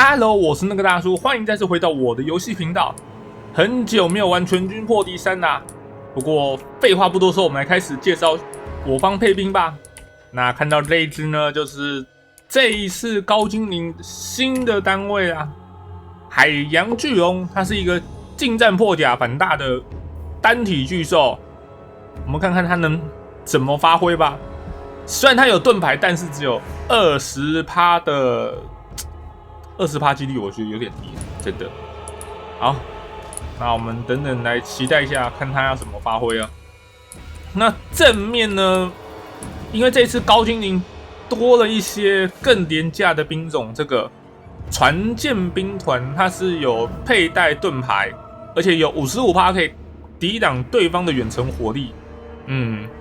Hello， 我是那个大叔，欢迎再次回到我的游戏频道。很久没有玩全军破敌3啦，不过废话不多说，我们来开始介绍我方配兵吧。那看到这一支呢，就是这一次高精灵新的单位啊，海洋巨龙，它是一个近战破甲反大的单体巨兽。我们看看它能怎么发挥吧。虽然它有盾牌，但是只有20%的20%几率，我觉得有点低，真的。好，那我们等等来期待一下，看它要怎么发挥啊。那正面呢，因为这次高精灵多了一些更廉价的兵种，这个船舰兵团它是有佩戴盾牌，而且有55%可以抵挡对方的远程火力。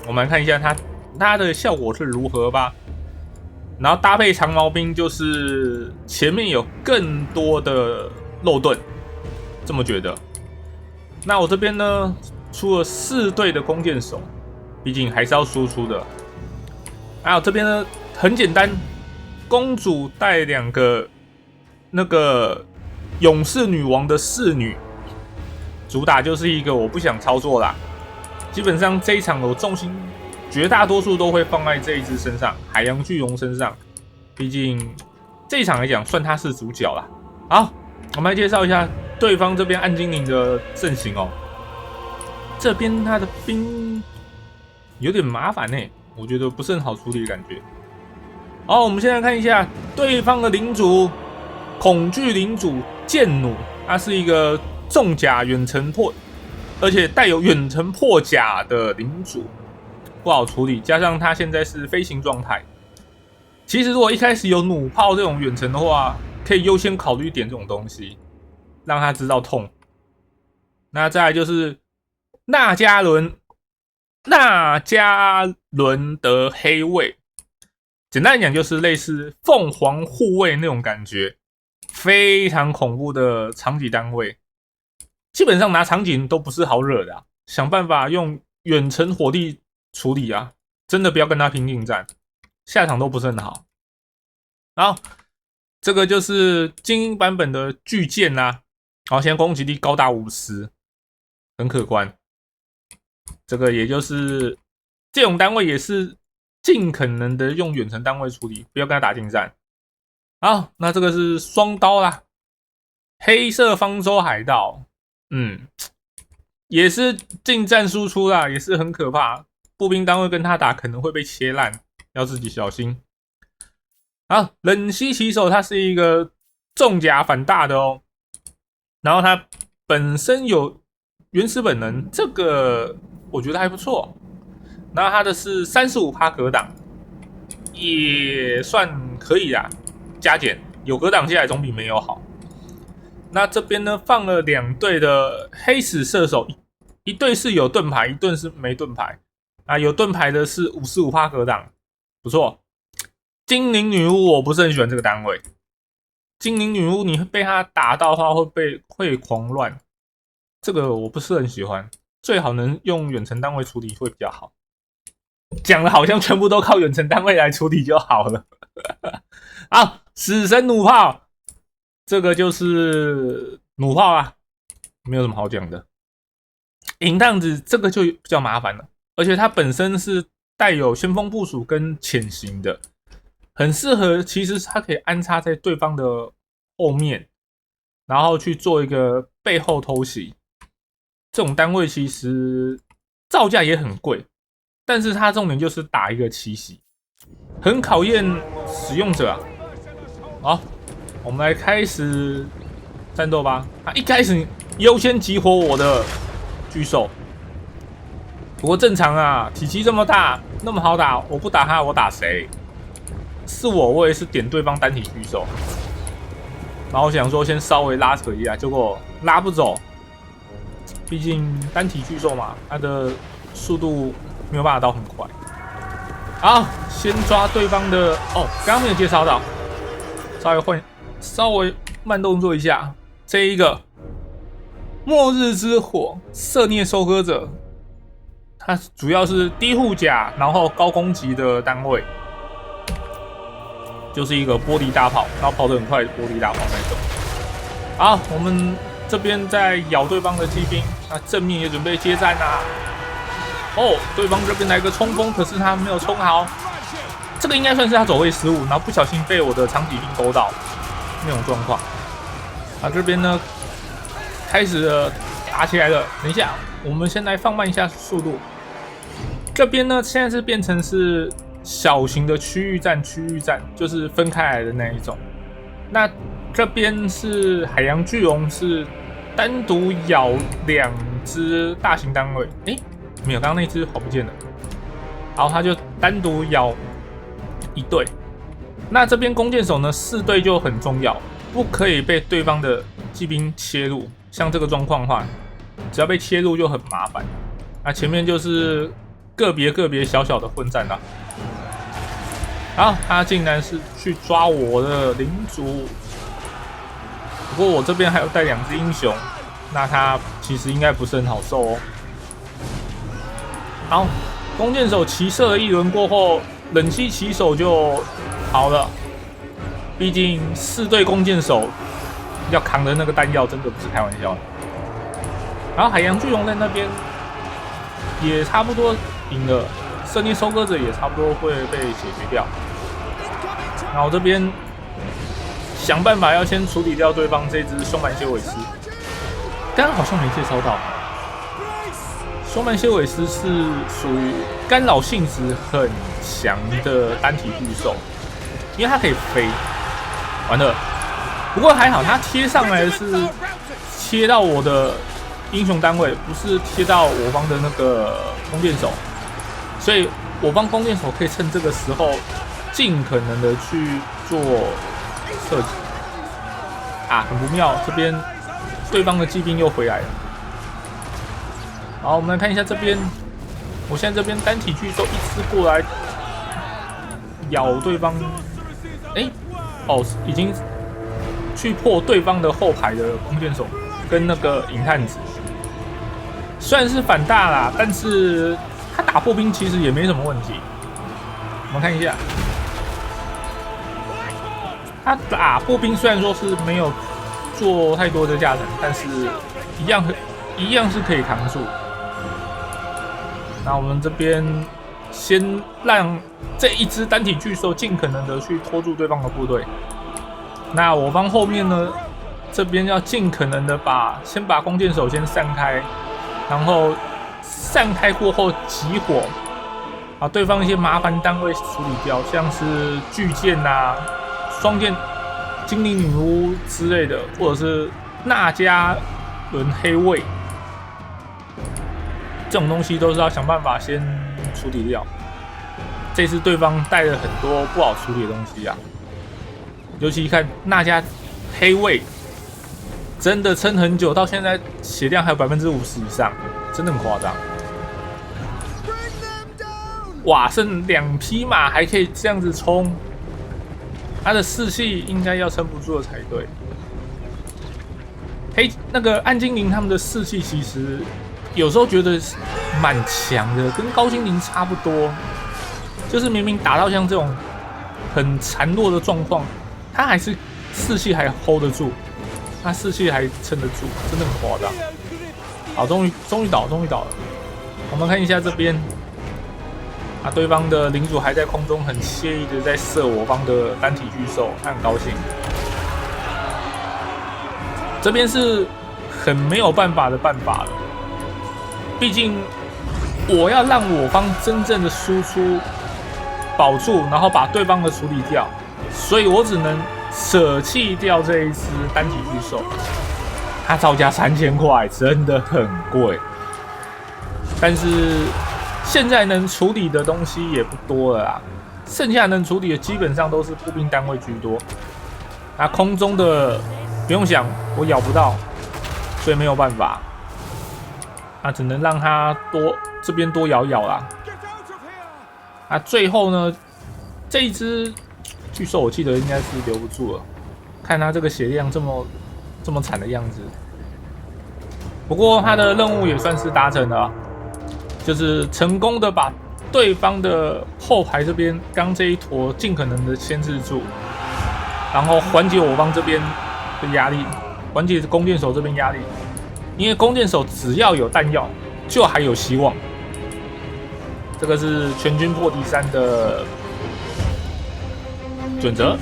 我们来看一下它的效果是如何吧。然后搭配长矛兵，就是前面有更多的肉盾，这么觉得。那我这边呢，出了4队的弓箭手，毕竟还是要输出的。还有这边呢，很简单，公主带2个那个勇士女王的侍女，主打就是一个我不想操作啦。基本上这一场我重心绝大多数都会放在这一只身上，海洋巨龙身上。毕竟这一场来讲，算他是主角啦。好，我们来介绍一下对方这边暗精灵的阵型哦。这边他的兵有点麻烦欸，我觉得不是很好处理的感觉。好，我们现在看一下对方的领主恐惧领主剑弩，它是一个重甲远程破，而且带有远程破甲的领主，不好处理。加上他现在是飞行状态，其实如果一开始有弩炮这种远程的话，可以优先考虑点这种东西，让他知道痛。那再来就是纳加伦的黑卫，简单来讲就是类似凤凰护卫那种感觉，非常恐怖的长戟单位。基本上拿长戟都不是好惹的啊，想办法用远程火力处理啊，真的不要跟他拼近战，下场都不是很好。好，这个就是精英版本的巨剑啊，好，现在攻击力高达50%，很可观。这个也就是这种单位也是尽可能的用远程单位处理，不要跟他打近战。好，那这个是双刀啦，黑色方舟海盗，也是近战输出啦，也是很可怕。步兵单位跟他打可能会被切烂，要自己小心。好，冷溪骑手他是一个重甲反大的哦，然后他本身有原始本能，这个我觉得还不错。然后他的是35%格挡，也算可以啦，加减有格挡下来总比没有好。那这边呢放了2队的黑死射手，一队是有盾牌，一队是没盾牌。啊，有盾牌的是55%格挡，不错。精灵女巫我不是很喜欢这个单位，精灵女巫你被她打到的话会狂乱，这个我不是很喜欢，最好能用远程单位处理会比较好。讲的好像全部都靠远程单位来处理就好了。好，死神弩炮，这个就是弩炮啊，没有什么好讲的。银趟子这个就比较麻烦了，而且它本身是带有先锋部署跟潜行的，很适合，其实它可以安插在对方的后面，然后去做一个背后偷袭。这种单位其实造价也很贵，但是它重点就是打一个奇袭，很考验使用者啊。好，我们来开始战斗吧。一开始优先激活我的巨兽，不过正常啊，体积这么大，那么好打，我不打他，我打谁？是我也是点对方单体巨兽，然后想说先稍微拉扯一下，结果拉不走，毕竟单体巨兽嘛，它的速度没有办法到很快。好，先抓对方的刚刚没有介绍到，稍微慢动作一下，这一个末日之火色孽收割者，它主要是低护甲，然后高攻击的单位。就是一个玻璃大炮，然后跑得很快的玻璃大炮那种。好，我们这边在咬对方的骑兵，那正面也准备接战啊。哦，对方这边来个冲锋，可是他没有冲好，这个应该算是他走位失误，然后不小心被我的长戟兵勾到那种状况。啊，这边呢开始了打起来了。等一下，我们先来放慢一下速度。这边呢现在是变成是小型的区域战，就是分开来的那一种。那这边是海洋巨龙，是单独咬2只大型单位。诶，没有，刚刚那只跑不见了。好，他就单独咬1队。那这边弓箭手呢，4队就很重要，不可以被对方的骑兵切入。像这个状况的话，只要被切入就很麻烦。那前面就是个别小小的混战啦。好，他竟然是去抓我的领主。不过我这边还有带2只英雄，那他其实应该不是很好受哦。好，弓箭手骑射了1轮过后，冷气骑手就好了。毕竟4队弓箭手要扛的那个弹药真的不是开玩笑的。然后海洋巨龙在那边也差不多赢了，圣殿收割者也差不多会被解决掉。然后这边想办法要先处理掉对方这只凶蛮蝎尾狮，刚刚好像没介绍到，凶蛮蝎尾狮是属于干扰性质很强的单体巨兽，因为它可以飞。完了，不过还好，它贴上来是贴到我的英雄单位，不是贴到我方的那个弓箭手，所以我方弓箭手可以趁这个时候尽可能的去做射击。啊，很不妙，这边对方的骑兵又回来了。好，我们来看一下这边，我现在这边单体巨兽一只过来咬对方，哦，已经去破对方的后排的弓箭手跟那个影探子。虽然是反大啦，但是他打破兵其实也没什么问题。我们看一下，他打破兵虽然说是没有做太多的加成，但是一样是可以扛住。那我们这边先让这一只单体巨兽尽可能的去拖住对方的部队。那我方后面呢，这边要尽可能的先把弓箭手先散开，然后散开过后集火，把对方一些麻烦单位处理掉，像是巨剑啊、双剑、精灵女巫之类的，或者是纳加伦黑卫。这种东西都是要想办法先处理掉。这次对方带了很多不好处理的东西啊，尤其看纳加黑卫，真的撑很久，到现在血量还有50%以上，真的很夸张。哇，剩2匹马还可以这样子冲，他的士气应该要撑不住了才对。那个暗精灵他们的士气其实有时候觉得蛮强的，跟高精灵差不多。就是明明打到像这种很孱弱的状况，他还是士气还 hold 得住，他士气还撑得住，真的很夸张。好，终于倒了。我们看一下这边，啊，对方的领主还在空中很惬意的在射我方的单体巨兽，他很高兴。这边是很没有办法的办法了，毕竟我要让我方真正的输出保住，然后把对方的处理掉，所以我只能舍弃掉这一只单体巨兽。它造价3000块，真的很贵。但是现在能处理的东西也不多了啦，剩下能处理的基本上都是步兵单位居多。那空中的不用想，我咬不到，所以没有办法。那只能让它这边多咬咬啦。啊，最后呢，这一只巨兽我记得应该是留不住了，看它这个血量这么惨的样子。不过它的任务也算是达成了，就是成功的把对方的后排这边刚这一坨尽可能的牵制住，然后缓解我方这边的压力，缓解弓箭手这边压力。因为弓箭手只要有弹药，就还有希望。这个是全军破敌3的准则，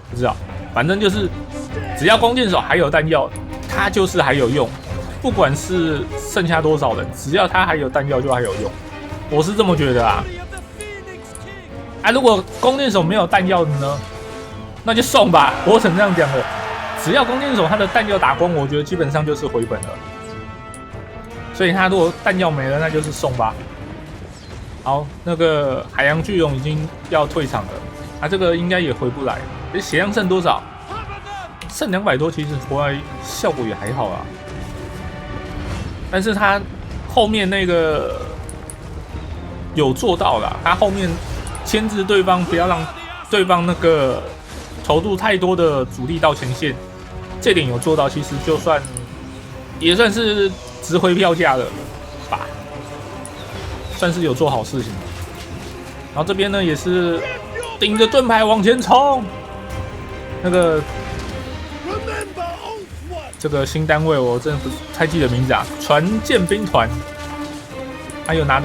不知道，反正就是只要弓箭手还有弹药，他就是还有用。不管是剩下多少人，只要他还有弹药就还有用。我是这么觉得啊。如果弓箭手没有弹药的呢，那就送吧。我曾这样讲的，只要弓箭手他的弹药打光，我觉得基本上就是回本了。所以他如果弹药没了，那就是送吧。好，那个海洋巨龙已经要退场了，这个应该也回不来。血量剩多少？剩200多，其实回来效果也还好啊。但是他后面那个有做到啦，他后面牵制对方，不要让对方那个投入太多的主力到前线，这点有做到，其实就算也算是值回票价了吧，算是有做好事情。然后这边呢也是顶着盾牌往前冲，那个这个新单位我真的不太记得名字啊，船舰兵团，他有拿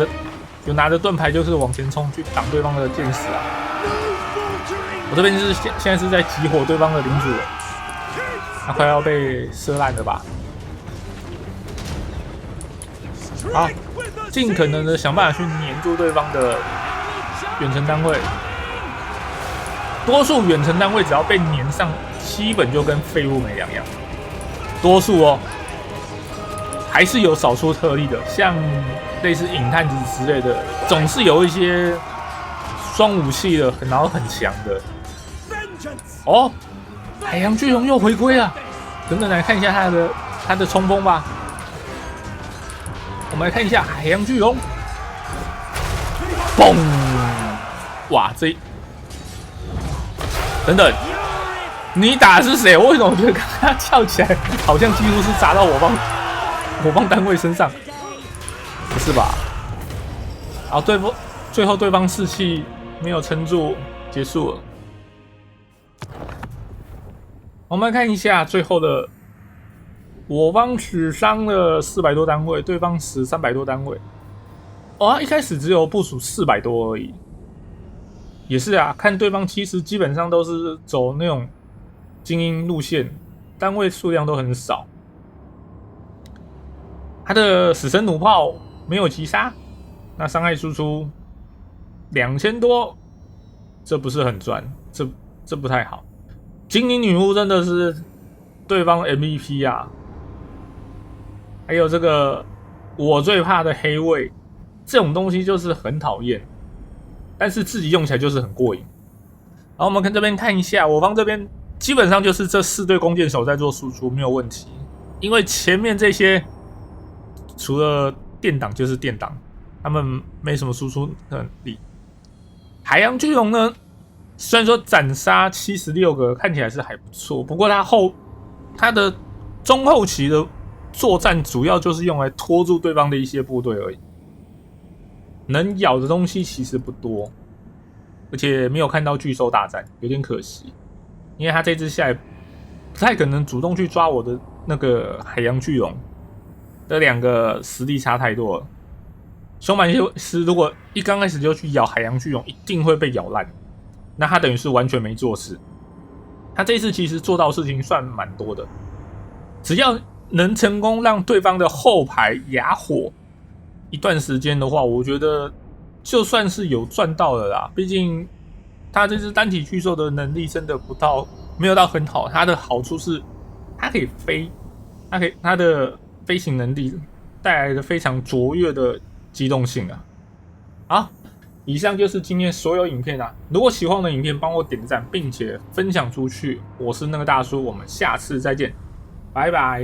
着盾牌就是往前冲去挡对方的箭矢啊。我这边是现在是在击火对方的领主了，他快要被射烂了吧？好，尽可能的想办法去黏住对方的远程单位。多数远程单位只要被黏上，基本就跟废物没两样。多数哦，还是有少数特例的，像类似引探子之类的，总是有一些双武器的，然后很强的。哦，海洋巨龙又回归了，等等来看一下他的冲锋吧。我们来看一下海洋巨龙，嘣！哇，等等，你打的是谁？我为什么觉得刚刚跳起来好像几乎是砸到我方单位身上？不是吧？好，最后对方士气没有撑住，结束了。我们来看一下最后的，我方死伤了400多单位，对方死300多单位。一开始只有部署400多而已。也是啊，看对方其实基本上都是走那种精英路线，单位数量都很少。他的死神弩炮没有击杀，那伤害输出2000多，这不是很赚，这不太好。精灵女巫真的是对方 MVP 啊，还有这个我最怕的黑卫，这种东西就是很讨厌，但是自己用起来就是很过瘾。好，我们这边看一下，我方这边基本上就是这4队弓箭手在做输出，没有问题。因为前面这些除了电挡就是电挡，他们没什么输出能力。海洋巨龙呢，虽然说斩杀76个看起来是还不错，不过他的中后期的作战主要就是用来拖住对方的一些部队而已，能咬的东西其实不多，而且没有看到巨兽大战，有点可惜。因为他这支下来不太可能主动去抓我的那个海洋巨龙，这2个实力差太多了。凶蛮修斯如果一刚开始就去咬海洋巨龙，一定会被咬烂。那他等于是完全没做事。他这次其实做到事情算蛮多的，只要能成功让对方的后排哑火一段时间的话，我觉得就算是有赚到了啦。毕竟他这只单体巨兽的能力真的没有到很好，它的好处是它可以飞，它的飞行能力带来的非常卓越的机动性啊。好，以上就是今天所有影片啊。如果喜欢我的影片，帮我点赞并且分享出去。我是那个大叔，我们下次再见，拜拜。